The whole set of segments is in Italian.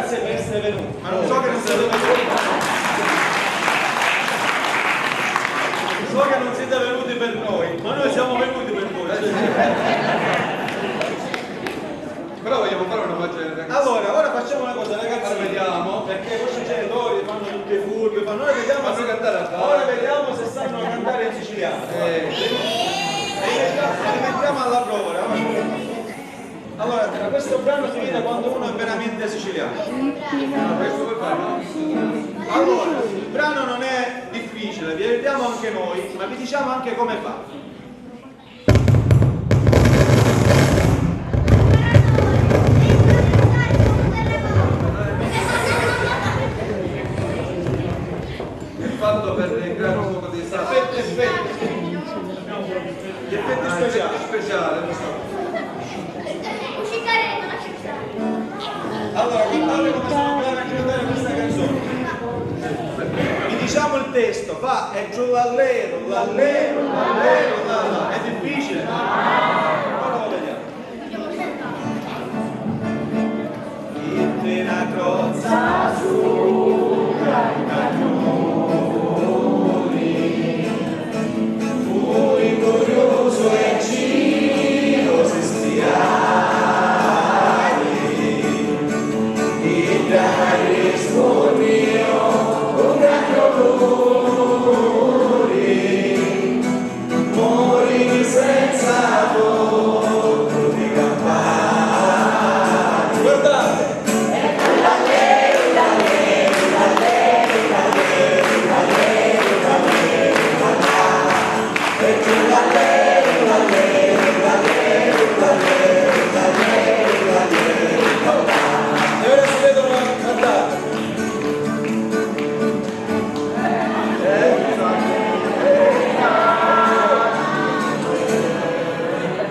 grazie per essere venuti. Ma non so che non siete venuti. So che non siete venuti per noi, ma noi siamo venuti per voi. Però vogliamo fare una pagina. Allora, ora facciamo una cosa, ragazzi. Ora vediamo. Perché questi genitori fanno tutti i furbi, ora vediamo, Fanno cantare a casa. ora vediamo se sanno cantare in siciliano. Li mettiamo alla prova. Allora, questo brano si vede quando uno è veramente siciliano. Allora, il brano non è difficile, vi aiutiamo anche noi, ma vi diciamo anche come fa. Fatto per creare un po' di Gli effetti speciali. Allora, guardate come sono bravo a cantare questa canzone. Vi diciamo il testo, fa è giù l'allero, l'allero, l'allero, l'allero. È difficile? Ora lo vediamo. Una crozza su fui curioso e giro si spiari il risparmio un gran dolore morì senza voto di campare. Guardate!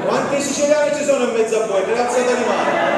Quanti siciliani ci sono in mezzo a voi? Grazie ad animali.